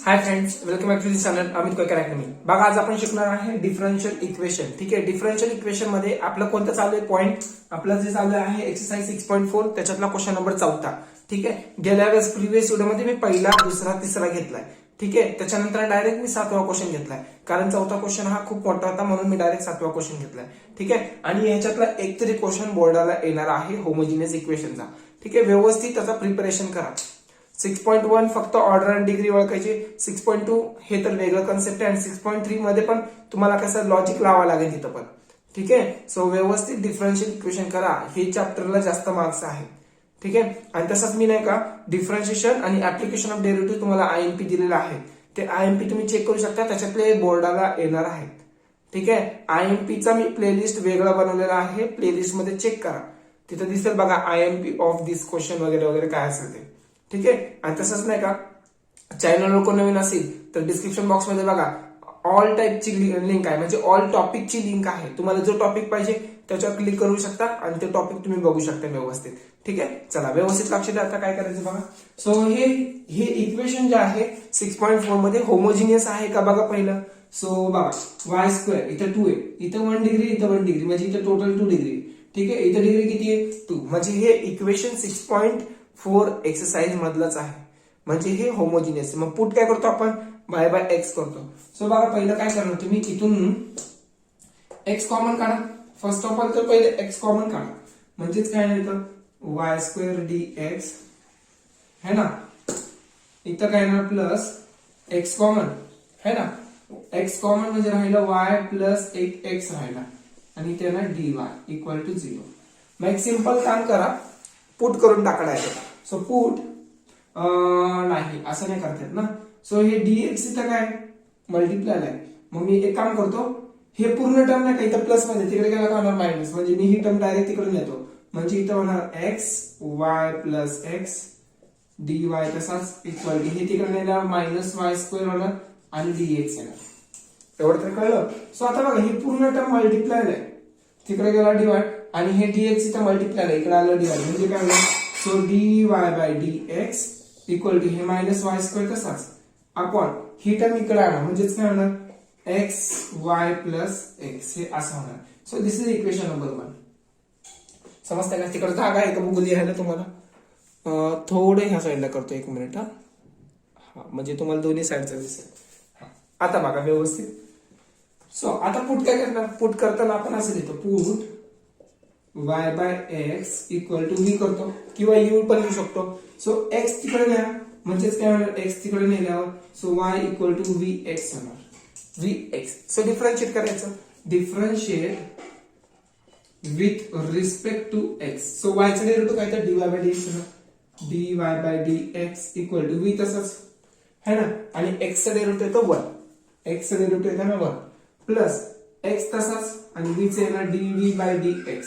High friends, welcome back to the channel Amit Koykar academy. बघा, आज आपण शिकणार आहे डिफरन्शियल इक्वेशन. ठीक आहे, डिफरन्शियल इक्वेशन मध्ये आपलं कोणतं चालू आहे पॉईंट, आपलं जे चालू आहे एक्सरसाइज 6.4 त्याच्यातला क्वेश्चन नंबर 4. ठीक आहे, गेल्या वेळेस प्रिव्हियस व्हिडिओमध्ये मी पहिला, दुसरा, तिसरा घेतलाय. ठीक आहे, त्याच्यानंतर डायरेक्ट मी 7वा क्वेश्चन घेतलाय, कारण 4था क्वेश्चन हा खूप मोठा होता म्हणून मी डायरेक्ट 7वा क्वेश्चन घेतलाय. ठीक आहे, आणि ह्याच्यातला एक तरी क्वेश्चन बोर्डाला येणार आहे होमोजिनियस इक्वेशनचा. ठीक आहे, व्यवस्थित त्याचा प्रिपरेशन करा. 6.1 फक्त ऑर्डर अँड डिग्री ओळखायची. 6.2 हे तर वेगळं कन्सेप्ट आहे, आणि 6.3 मध्ये पण तुम्हाला कसं लॉजिक लावावं लागेल तिथं पण. ठीक आहे, सो व्यवस्थित डिफरन्शियल इक्वेशन करा. हे चॅप्टरला जास्त मार्क्स आहे. ठीक आहे, आणि तसंच मी नाही का डिफरन्शिएशन आणि ऍप्लिकेशन ऑफ डेरिव्हेटिव्ह तुम्हाला आयएमपी दिलेला आहे. ते आयएमपी तुम्ही चेक करू शकता, त्याच्यातले बोर्डाला येणार आहेत. ठीक आहे, आयएमपीचा मी प्लेलिस्ट वेगळा बनवलेला आहे, प्लेलिस्ट मध्ये चेक करा. तिथं दिसेल बघा आयएमपी ऑफ दिस क्वेश्चन वगैरे वगैरे काय असेल ते. ठीक आहे, आणि तसंच नाही का चॅनलवर कोण नवीन असेल तर डिस्क्रिप्शन बॉक्स मध्ये बघा ऑल टाईपची लिंक आहे, म्हणजे ऑल टॉपिकची लिंक आहे. तुम्हाला जो टॉपिक पाहिजे त्याच्यावर क्लिक करू शकता आणि ते टॉपिक तुम्ही बघू शकता व्यवस्थित. ठीक आहे, चला व्यवस्थित लक्ष द्या. आता काय करायचं बघा. सो हे इक्वेशन जे आहे 6.4 मध्ये होमोजिनियस आहे का बघा पहिलं. सो बघा वाय स्क्वेअर इथं 2 आहे, इथं 1 डिग्री, इथं 1 डिग्री, म्हणजे इथं टोटल 2 डिग्री. ठीक आहे, इथं डिग्री किती आहे 2, म्हणजे हे इक्वेशन 6.4 एक्सरसाइज मधलंच आहे, म्हणजे हे होमोजिनियस. मग पुट काय करतो आपण, y बाय एक्स करतो. सो बघा पहिलं काय करणार तुम्ही, इथून एक्स कॉमन काढा. फर्स्ट ऑफ ऑल तर पहिले एक्स कॉमन काढा, म्हणजेच काय येतं वाय स्क्वेअर डी एक्स है ना. इथं काय येणार प्लस एक्स कॉमन है ना. एक्स कॉमन म्हणजे राहिलं वाय प्लस एक एक्स राहिला, आणि इथे येणार डी वाय इक्वल टू 0. मग एक सिंपल काम करा, पुट करून टाकायचं. सो पुट नाही असं नाही करतात ना. सो हे डीएक्स इथं काय मल्टिप्लाय आहे. मग मी एक काम करतो, हे पूर्ण टर्म नाही का इथं प्लस मध्ये, तिकडे गेला का होणार मायनस, म्हणजे मी ही टर्म डायरेक्ट तिकडे नेतो, म्हणजे इथं होणार x Y plus x D Y तसाच इक्वल हे तिकडे नेल्यावर मायनस वाय स्क्वेअर होणार आणि डीएक्स येणार. एवढं तर कळलं. सो आता बघा ही पूर्ण टर्म मल्टिप्लाय आहे, तिकडे गेला डिवाइड, आणि हे डीएक्स इथं मल्टिप्लाय आहे, इकडे आलं डिवाइड, म्हणजे काय होणार. So d y by d x equal to हे मायनस वाय स्क्वेअर तसाच अपॉन ही टर्म इकडे आणा, म्हणजेच काय होणार एक्स वाय प्लस एक्स हे असं होणार. So this is equation number 1. समजतं का. तिकडे जागा आहे का बघू लिहायला तुम्हाला. थोडे ह्या साईडला करतो, एक मिनिट. हा म्हणजे तुम्हाला दोन्ही साईडचं दिसेल. आता बघा व्यवस्थित. सो आता पुट काय करणार, पुट करताना आपण असं लिहितो put y by x equal to v करतो, किंवा यू पण लिहू शकतो. सो एक्स तिकडे न्या, म्हणजेच काय होणार एक्स तिकडे नेल्यावर so y equal to v x होणार. V x. सो डिफरन्शिएट करायचं, differentiate with respect to x. So y चा डेरिव्हेटिव्ह काय तर dy बाय dx होणार, dy by dx equal to v तसंच है ना, आणि x चा डेरिव्हेटिव्ह येतो 1, x चा डेरिव्हेटिव्ह येतो ना 1 प्लस x तसाच, आणि v चा येणार dv बाय dx.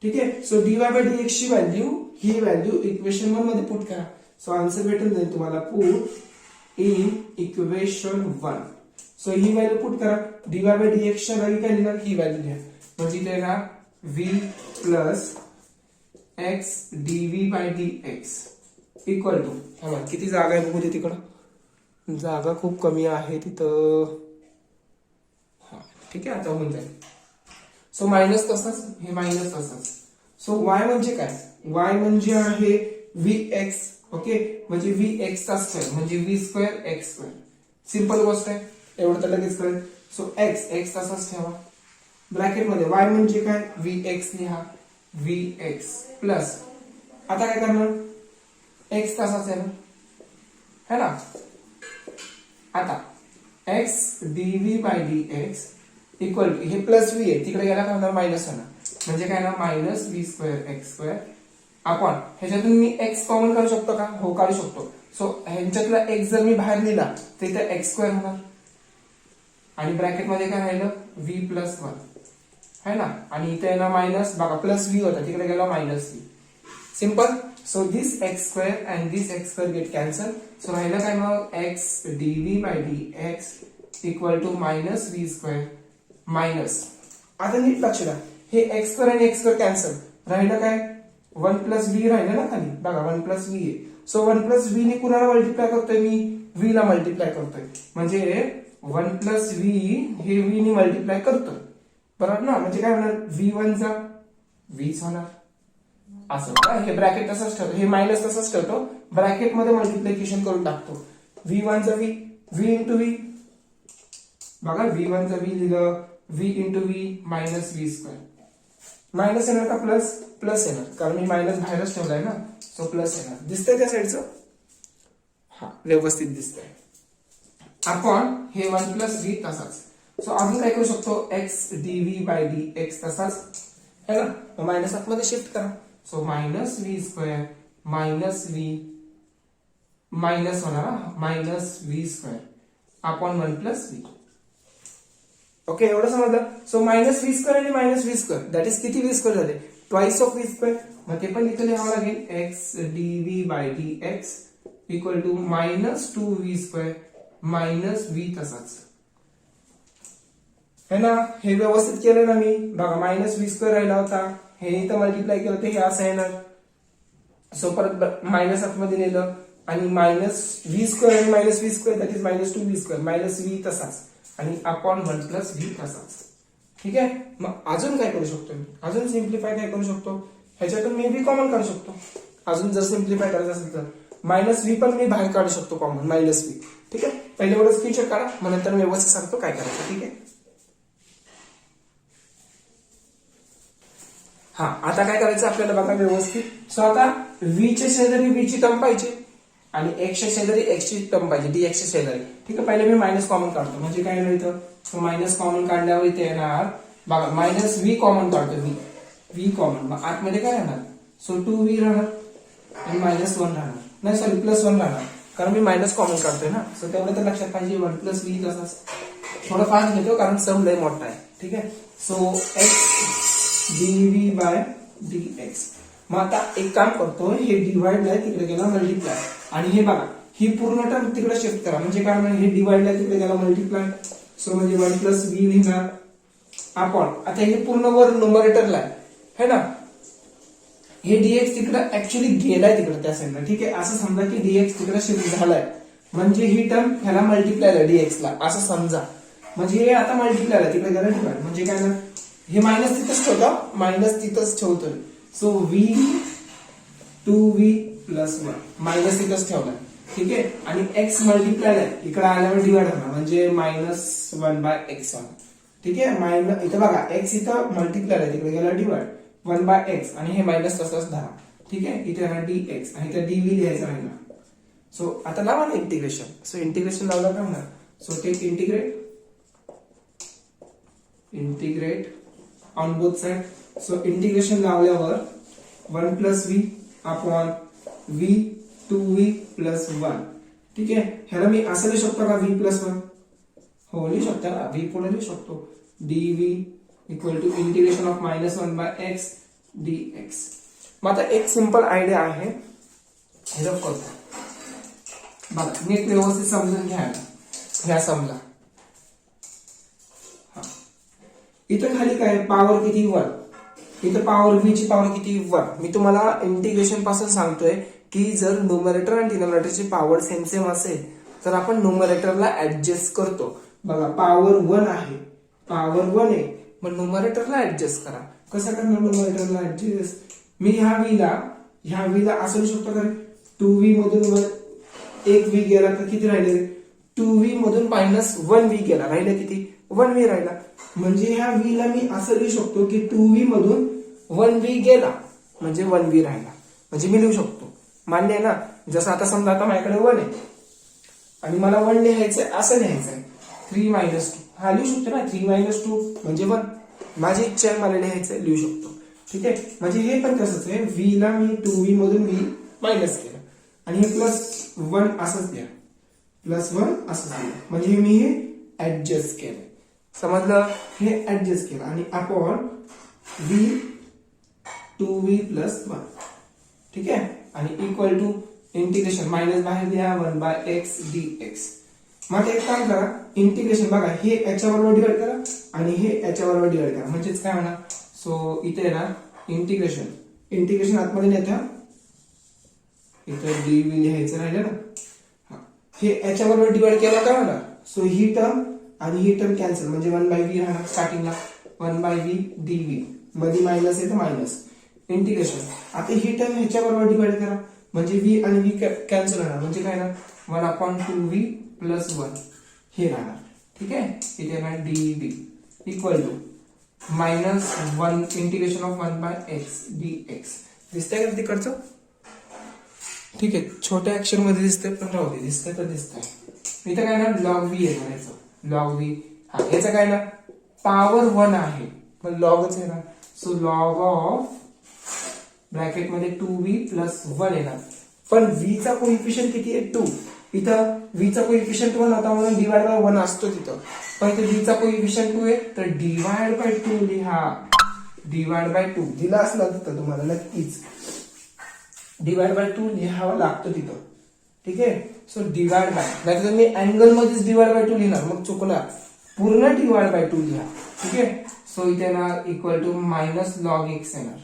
ठीक आहे, सो dy बाय dx ची व्हॅल्यू, ही व्हॅल्यू इक्वेशन 1 मध्ये पुट करा. सो आन्सर भेटून जाईल तुम्हाला पुट इन इक्वेशन 1. सो ही व्हॅल्यू पुट करा. dy बाय dx च्या व्हॅल्यू काय लिहिणार, ही व्हॅल्यू घ्या, म्हणजे इथे येणार v plus x dv by dx equal to किती जागा आहे बघू दे. तिकडं जागा खूप कमी आहे तिथं. ठीक आहे, आता होऊन जाईल. सो मायनस तसाच, हे मायनस तसाच. सो y म्हणजे काय, y म्हणजे आहे व्ही एक्स. ओके, म्हणजे व्ही एक्स चा स्क्वेअर, म्हणजे V square x square. Simple गोष्ट आहे, एवढं तर लगेच कळेल. सो एक्स तसाच ठेवा ब्रॅकेट मध्ये, y म्हणजे काय व्ही एक्स लिहा, व्ही एक्स प्लस आता काय करणार एक्स तसाच आहे ना है ना. आता x dv by d x equal to हे प्लस व्ही आहे, तिकडे गेला का होणार मायनस होणार, म्हणजे काय ना minus v square x square upon ह्याच्यातून मी एक्स कॉमन काढू शकतो का, हो काढू शकतो. सो ह्यांच्यातला एक्स जर मी बाहेर लिहिला तर इथे एक्स स्क्वेअर होणार, आणि ब्रॅकेट मध्ये काय राहिलं व्ही प्लस 1 है ना, आणि इथे ना मायनस बघा प्लस व्ही होता, तिकडे गेला minus v. Simple. So this x square and this x square get cancel. So राहिलं काय मग x dv by d x equal to minus v square minus. आता नीट लक्ष द्या, हे एक्स स्क्वेअर आणि एक्स स्क्वेअर कॅन्सल, राहिलं काय 1 प्लस व्ही राहिलं ना खाली बघा, 1 प्लस व्ही आहे. सो 1 प्लस व्ही ने कुणाला मल्टिप्लाय करतोय मी, व्ही ला मल्टिप्लाय करतोय, म्हणजे 1 प्लस व्ही हे व्ही ने मल्टिप्लाय करतोय, बरोबर ना. म्हणजे काय होणार, V1 चा व्हीच होणार असं का. हे ब्रॅकेट तसंच ठेवतो, हे मायनस तसंच ठेवतो, ब्रॅकेट मध्ये मल्टिप्लिकेशन करून टाकतो. V1 चा व्ही इंटू व्ही, बघा V1 चा व्ही लिहिलं, V into V minus v square. Minus येणार का प्लस, प्लस येणार, कारण मी मायनस बाहेरच ठेवलाय ना, सो प्लस येणार. दिसतंय त्या साईडचं, हा व्यवस्थित दिसतंय. आपण हे 1 प्लस व्ही तसाच. सो अजून काय करू शकतो, x dv by d x तसाच है ना, मायनस आतमध्ये शिफ्ट करा. So minus v square minus v minus होणार, minus v square upon 1 plus v. Okay, एवढं समजलं. सो मायनस व्ही स्क्वेअर आणि minus v square that is किती व्ही स्क्वेअर झाले, ट्वाइस ऑफ व्ही स्क्वेअर. मग ते पण इथे लिहावं लागेल, x dv by d x equal to minus 2 v square minus V तसाच है ना. हे व्यवस्थित केलं ना मी, बघा मायनस व्ही स्क्वेअर राहिला होता, हे इथं मल्टिप्लाय केलं तर हे असं येणार. सो परत मायनस आतमध्ये नेलं आणि मायनस व्ही स्क्वेअर आणि minus v square that is minus 2 v square minus V तसाच आणि अपॉन 1 प्लस व्ही तसाच. ठीक आहे. मग अजून काय करू शकतो मी, अजून सिम्प्लिफाय काय करू शकतो, ह्याच्यातून मी व्ही कॉमन काढू शकतो. अजून जर सिम्प्लिफाय करायचं असेल तर मायनस व्ही पण मी बाहेर काढू शकतो कॉमन, मायनस व्ही. ठीक आहे, पहिले एवढं स्क्रीनशॉट काढा, मग नंतर मी व्यवस्थित सांगतो काय करायचं. ठीक आहे. हा, आता काय करायचं आपल्याला बघा व्यवस्थित. सो आता व्ही च्या शेजारी व्ही ची टर्म पाहिजे आणि एक्स च्या शेजारी एक्स ची टर्म पाहिजे, डी एक्स च्या शेजारी. ठीक आहे, पहिले मी मायनस कॉमन काढतो, म्हणजे काय येणार इथं, सो मायनस कॉमन काढल्यावर इथे येणार बघा मायनस व्ही कॉमन काढतो, व्ही कॉमन, मग आतमध्ये काय राहणार, सो 2 व्ही राहणार आणि मायनस 1 राहणार, नाही सॉरी प्लस 1 राहणार, कारण मी मायनस कॉमन काढतोय ना. सो तेवढं तर लक्षात पाहिजे, 1 प्लस व्ही तसाच. थोडं फास्ट घेतो कारण सम लय मोठा आहे. ठीक आहे. So x dv by d x. मग आता एक काम करतो, हे डिवाइड आहे तिकडे गेला मल्टिप्लाय, आणि हे बघा ही पूर्ण टर्म तिकडे शिफ्ट करा, म्हणजे काय म्हणणार, हे डिवाइड आहे तिकडे गेला मल्टिप्लाय. सो म्हणजे 1 प्लस व्ही लिहिणार आपण. आता हे पूर्ण वर न्यूमरेटरला आहे ना, हे डीएक्स तिकडे ऍक्च्युअली गेलाय तिकडे त्या साईडला. ठीक आहे, असं समजा की डीएक्स तिकडे शिफ्ट झालाय, म्हणजे ही टर्म ह्याला मल्टिप्लाय डीएक्स ला असं समजा, म्हणजे हे आता मल्टिप्लाय तिकडे गेला डिवाइड, म्हणजे काय ना, हे मायनस तिथंच ठेवतो, मायनस तिथंच ठेवतोय. So V 2v plus 1 minus तिथंच ठेवलाय. ठीक आहे, आणि एक्स मल्टिप्लाय आहे इकडे आल्यावर डिवाइड होणार, म्हणजे मायनस 1 बाय एक्स होणार. ठीक आहे, मायनस इथं बघा एक्स इथं मल्टिप्लाय आहे तिकडे गेला डिवाइड 1 बाय एक्स, आणि हे मायनस तसंच धरा. ठीक आहे, इथे येणार डी एक्स आणि इथे डीव्ही लिहायचं राहिला. सो आता लावा ना इंटिग्रेशन. सो इंटिग्रेशन लावलं काय होणार, so take integrate on both side. So integration लावल्यावर 1 plus v upon v 2v plus 1. ठीक आहे, ह्याला मी असं लिहू शकतो का v प्लस 1, हो लिहू शकता ना, v पुढे लिहू शकतो, dv equal to integration of minus 1 by x dx. मग आता एक सिंपल आयडिया आहे, हे करतो बघा, नीट व्यवस्थित समजून घ्या ह्या समला. इथं खाली काय पॉवर किती 1, इथं पॉवर व्ही ची पॉवर किती 1. मी तुम्हाला इंटिग्रेशन पासून सांगतोय की जर न्यूमरेटर आणि डिनोमिनेटरची पॉवर सेम सेम असेल तर आपण न्यूमरेटरला ऍडजस्ट करतो. बघा पॉवर 1 आहे, पॉवर 1 आहे, मग न्यूमरेटरला ऍडजस्ट करा. कसं करणार न्यूमरेटरला ऍडजस्ट, मी ह्या व्हीला असं लिहू शकतो का 2v मधून 1 v गेला तर किती राहिले, 2v मधून मायनस 1v गेला, राहिलं किती 1v राहिला. म्हणजे ह्या v ला मी असं लिहू शकतो की 2v मधून 1v गेला म्हणजे 1v राहिला, म्हणजे मी लिहू शकतो. मान्य आहे ना. जसं आता समजा आता माझ्याकडे 1 आहे आणि मला 1 लिहायचंय, असं लिहायचंय 3 मायनस 2, हा लिहू शकतो ना, 3 मायनस 2 म्हणजे 1. माझी इच्छा आहे, मला लिहायचंय, लिहू शकतो. ठीक आहे, म्हणजे हे पण तसंच आहे, v ला मी 2v मधून v मायनस केलं आणि हे प्लस 1 असंच द्या, प्लस 1 असंच द्या, म्हणजे मी हे ऍडजस्ट केलं. समजलं, हे ऍडजस्ट केलं आणि अपॉन v 2v प्लस 1. ठीक आहे, आणि इक्वल टू इंटिग्रेशन मायनस बाहेर द्या 1 बाय एक्स dx. मग एक काम करा, इंटिग्रेशन बघा हे याच्याबरोबर डिवाइड करा आणि हे याच्याबरोबर डिवाइड करा, म्हणजेच काय होणार, सो इथे ना इंटिग्रेशन आतमध्ये नेता, इथे dv लिहायचं राहिलं ना, हे याच्याबरोबर डिवाइड केलं काय होणार, सो ही टर्म आणि ही टर्म कॅन्सल, म्हणजे 1/v राहणार स्टार्टिंगला 1/v dv, मध्ये मायनस आहे तर मायनस इंटिग्रेशन. आता ही टर्म ह्याच्याबरोबर डिवाइड करा म्हणजे v आणि v कॅन्सल होणार, म्हणजे काय ना 1/2v + 1 हे राहणार. ठीक आहे, इथे येणार dv equal to -1 integration of 1/x dx. दिसतंय का तिकडचं? ठीक आहे, छोट्या अक्षर मध्ये दिसतंय पण राहू दे, दिसतंय तर दिसतंय. इथं काय ना log v येणार याचं, log v. हा याचं काय ना पॉवर 1 आहे पण लॉगच येणार, सो log ऑफ ब्रॅकेट मध्ये 2v + 1 येणार. पण v चा कोइफिशियंट किती आहे 2. इथं v चा कोइफिशियंट 1 होता म्हणून डिवाइड बाय 1 असतो तिथं, पण इथे v चा कोइफिशियंट 2 आहे तर डिवाइड बाय 2 लिहा. डिवाइड बाय 2 दिला असला तिथं तुम्हाला नक्कीच डिवाइड बाय 2 लिहावं लागतं तिथं. ठीक आहे, सो डिवाइड बाय, नाही तर मी अँगल मध्येच डिवाइड बाय 2 लिहिणार मग चुकणार, पूर्ण डिवाइड बाय 2 लिहा. ठीक आहे, सो इथे ना इक्वल टू -log x येणार,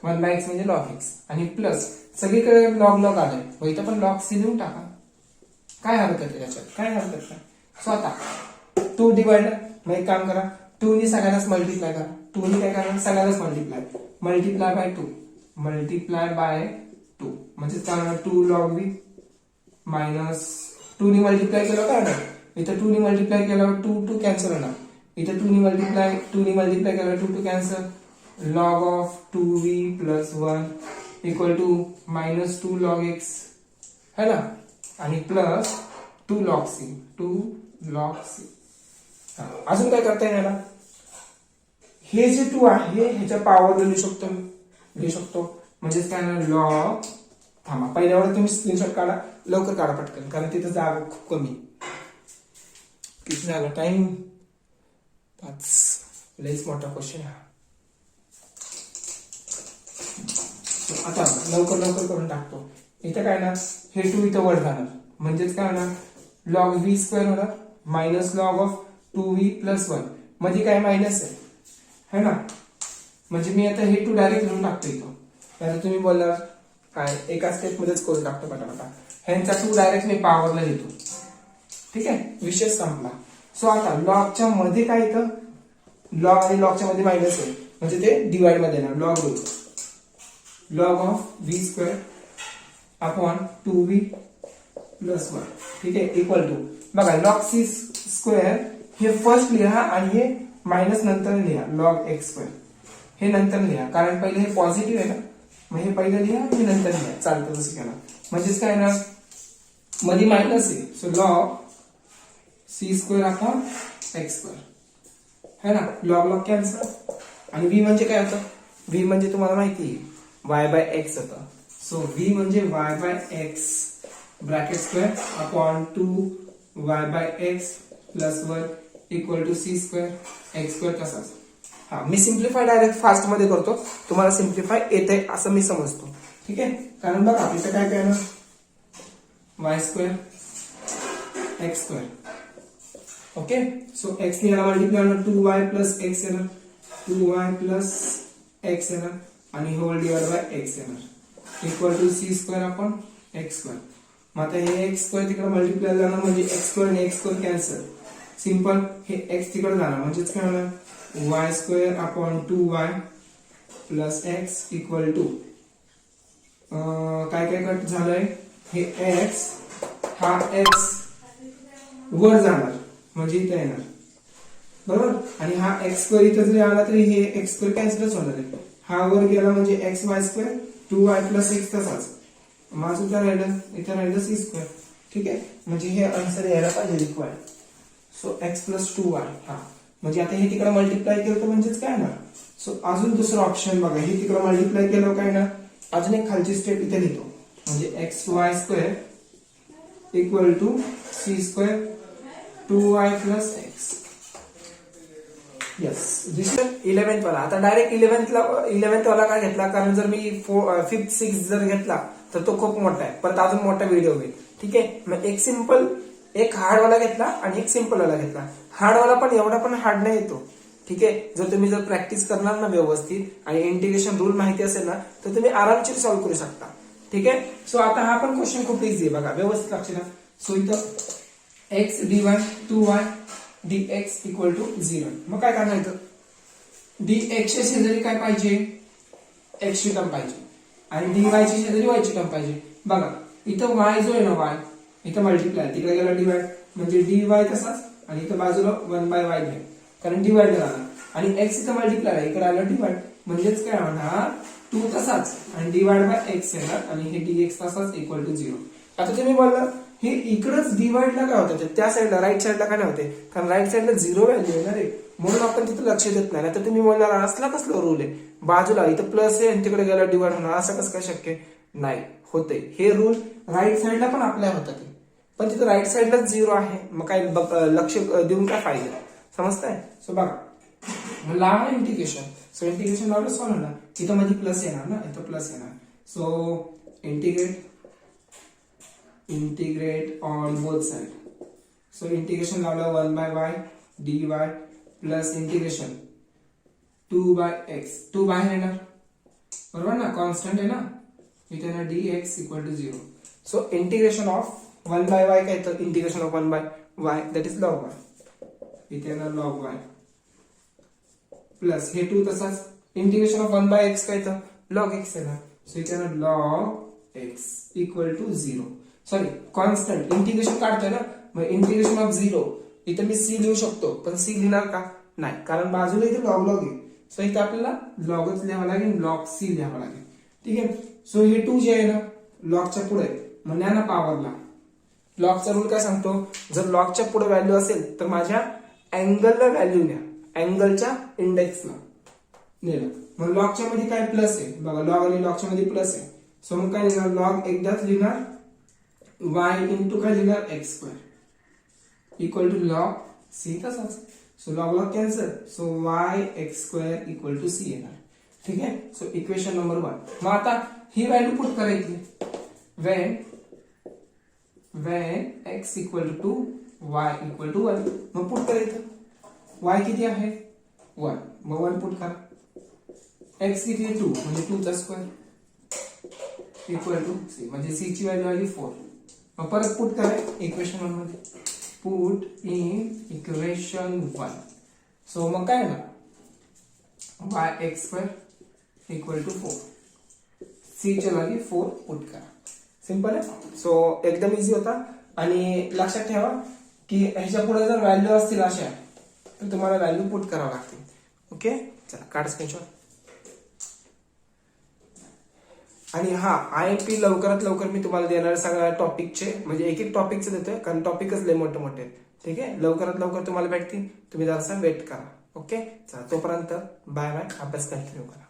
1/x म्हणजे log x आणि प्लस सगळीकडे log आलंय, मग इथं पण log c लिहून टाका, काय हरकत आहे त्याच्यात, काय हरकत नाही. सो आता 2 डिवाइड, मग एक काम करा 2 ने सगळ्यांनाच मल्टिप्लाय करा, 2 ने काय करणार सगळ्यांनाच मल्टिप्लाय बाय 2, मल्टिप्लाय बाय 2 म्हणजे काय होणार 2 log v मायनस 2 ने मल्टिप्लाय केलं काय होणार, इथं 2 ने मल्टिप्लाय केल्यावर 2 कॅन्सल होणार, इथं 2 ने मल्टिप्लाय केल्यावर 2 cancel, log of 2v + 1 equal to -2 log x है ना, आणि plus 2 log c, 2 log c. अजून काय करता येईल, हे जे 2 आहे ह्याच्या पॉवर लिहू शकतो म्हणजेच काय ना log, थांबा पहिल्यावर तुम्ही स्क्रीनशॉट काढा, लवकर काढा पटकन कारण तिथं जागा खूप कमी. किती झाला टाइम, 5. लईच मोठा क्वेश्चन हा. आता लवकर करून टाकतो. इथं काय ना हे 2 इथं वर जाणार म्हणजेच काय होणार log v² होणार मायनस log ऑफ 2v + 1 मध्ये काय मायनस आहे ना, म्हणजे मी आता हे 2 डायरेक्ट लिहून टाकतो इथं. आता तुम्ही बोलणार काय एका स्टेप मध्येच करून टाकतो पटापटा, ह्यांचा 2 डायरेक्ट मी पॉवरला लिहितो. ठीक आहे, विषय संपला. सो आता लॉगच्या मध्ये काय येतं, लॉग आणि लॉगच्या मध्ये मायनस आहे म्हणजे ते डिवाइड मध्ये येणार, log of v² upon 2v + 1. ठीक आहे, इक्वल टू बघा log c² हे फर्स्ट लिहा आणि हे मायनस नंतर लिहा, log x² हे नंतर लिहा कारण पहिले हे पॉझिटिव्ह आहे ना, मग हे पहिलं लिहा हे नंतर लिहा, चालतं तसं केलं म्हणजेच काय ना मध्ये मायनस आहे, so log c² upon x² है ना, log कॅन्सल. आणि v म्हणजे काय होतं, v म्हणजे तुम्हाला माहिती आहे y/x होता, सो v म्हणजे y/x bracket square upon 2y/x + 1 equal to c² x² तसाच. हा मी सिम्प्लिफाय डायरेक्ट फास्ट मध्ये करतो, तुम्हाला सिम्प्लिफाय येते असं मी समजतो. ठीक आहे, कारण बघा आपलं काय काय ना y² x². Okay, so x ने याला मल्टिप्लाय होणार 2y + x येणार, 2y + x येणार आणि होल डिवाइड बाय x येणार equal to c² upon x². मग आता हे x² तिकडे मल्टिप्लाय जाणार म्हणजे x² आणि x² कॅन्सल, सिंपल हे x तिकडे जाणार म्हणजेच काय होणार y² upon 2y + x equal to काय कट झालंय, हे x हा x वर जाणार म्हणजे इथे येणार बरोबर, आणि हा x² इथं जरी आला तरी हे x² कॅन्सलच होणार आहे, हा वर गेला म्हणजे xy², 2y + x तसाच, माझं इथं राहिलं c². ठीक आहे, म्हणजे हे आन्सर यायला पाहिजे रिक्वायर्ड. सो x + 2y, हा म्हणजे आता हे तिकडे मल्टिप्लाय केलं तर म्हणजेच काय ना, सो अजून दुसरं ऑप्शन बघा, हे तिकडे मल्टिप्लाय केलं काय ना, अजून एक खालची स्टेप इथे लिहितो म्हणजे xy² equal to c² 2y + x. Yes, दुसरं 11th वाला. आता डायरेक्ट 11th वाला काय घेतला कारण जर मी 5th 6th जर घेतला तर तो खूप मोठा आहे, परत अजून मोठा व्हिडिओ होईल. ठीक आहे, मग एक हार्ड वाला घेतला आणि एक सिंपल वाला घेतला. हार्ड वाला पण एवढा पण हार्ड नाही येतो. ठीक आहे, जर तुम्ही प्रॅक्टिस करणार ना व्यवस्थित आणि इंटिग्रेशन रूल माहिती असेल ना तर तुम्ही आरामशीर सॉल्व्ह करू शकता. ठीक आहे, सो आता हा पण क्वेश्चन खूप इझी आहे बघा, व्यवस्थित लक्ष द्या. सो इथं x dy 2y dx equal to 0. मग काय करणार इथं dx च्या शेजारी काय पाहिजे, x ची टर्म पाहिजे आणि dy च्या शेजारी y ची टर्म पाहिजे. बघा इथं y जो आहे ना y इथं मल्टिप्लाय, तिकडे गेला डिवाइड, म्हणजे dy तसाच आणि इथं बाजूला 1/y घ्या कारण डिवाइड झाला आणि x इथं मल्टिप्लाय इकडे आलं डिवाइड, म्हणजेच काय होणार 2 तसाच आणि डिवाइड बाय x येणार आणि हे dx तसाच इक्वल टू 0. आता तुम्ही बोलला हे इकडच डिवाइडला काय होतं, त्या साईडला राईट साईडला काय नव्हते, कारण राईट साईडला 0 व्हॅल्यू येणार आहे म्हणून आपण तिथे लक्ष देत नाही. तर तुम्ही बोलणार असला कसला रूल आहे, बाजूला इथं प्लस आहे आणि तिकडे गेला डिवाइड होणार, असं कसं काय शक्य नाही होते. हे रूल राईट साईडला पण अप्लाय होतात, पण तिथं राईट साईडला 0 आहे, मग काय लक्ष देऊन काय फायदा, समजताय. सो बघा लावा इंटिग्रेशन, सो इंटिग्रेशन लावलं सॉल्व होणार, इथं मध्ये प्लस येणार ना, इथं प्लस येणार. So integrate on both side. So integration लावलं 1/y dy plus integration 2/x, 2 बाहेर येणार बरोबर ना, कॉन्स्टंट आहे ना, इथे ना dx equal to 0. So integration of 1/y काय तर integration of 1/y that is log y, इथे ना log y प्लस हे 2 तसाच इंटिग्रेशन ऑफ 1/x काय तर log x येणार. सो इथे ना log x equal to 0. Sorry constant integration काढतोय ना, मग इंटिग्रेशन ऑफ 0 इथे मी c लिहू शकतो, पण c लिहिणार का नाही, कारण बाजूला इथे log आहे. सो इथे आपल्याला logच लिहावं लागेल, log c लिहावं लागेल. ठीक आहे. सो हे 2 जे आहे ना लॉगच्या पुढे मग न्या ना पॉवरला. लॉगचा रूल काय सांगतो, जर लॉगच्या पुढे व्हॅल्यू असेल तर माझ्या अँगलला व्हॅल्यू न्या, अँगलच्या इंडेक्सला नेलं. मग लॉगच्या मध्ये काय प्लस आहे बघा, लॉग आणि लॉगच्या मध्ये प्लस आहे. सो मग काय लिहिणार, लॉग एकदाच लिहिणार y इंटू काय लिहिणार x square equal to log c तसाच. So log log cancel, so y x square equal to c येणार. ठीक आहे. सो इक्वेशन नंबर 1. मग आता ही व्हॅल्यू पुट करायची, when x equal to y equal to 1. मग पुट करायचं, y किती आहे 1, मग 1 पुट करा, x किती आहे 2 म्हणजे 2 चा स्क्वेअर इक्वल टू c, म्हणजे c ची व्हॅल्यू आली 4. मग परत पुट करा इक्वेशन 1 मध्ये, पुट इन इक्वेशन 1. सो मग काय ना y x square equal to 4, c च्या जागी 4 पुट करा. सिंपल आहे. सो एकदम इझी होता. आणि लक्षात ठेवा की ह्याच्या पुढे जर व्हॅल्यू असतील अशा तर तुम्हाला व्हॅल्यू पुट करावं लागतील. ओके चला काढ स्क्रीनशॉट. आणि हा IMP लवकरात लवकर मी तुम्हाला देणार सगळ्या टॉपिकचे, म्हणजे एक एक टॉपिकचे देतोय कारण टॉपिकच लय मोठे मोठे आहेत. ठीक आहे. लवकरात लवकर तुम्हाला भेटतील, तुम्ही जरासा वेट करा. ओके चला तोपर्यंत बाय बाय, अभ्यास कंटिन्यू करा.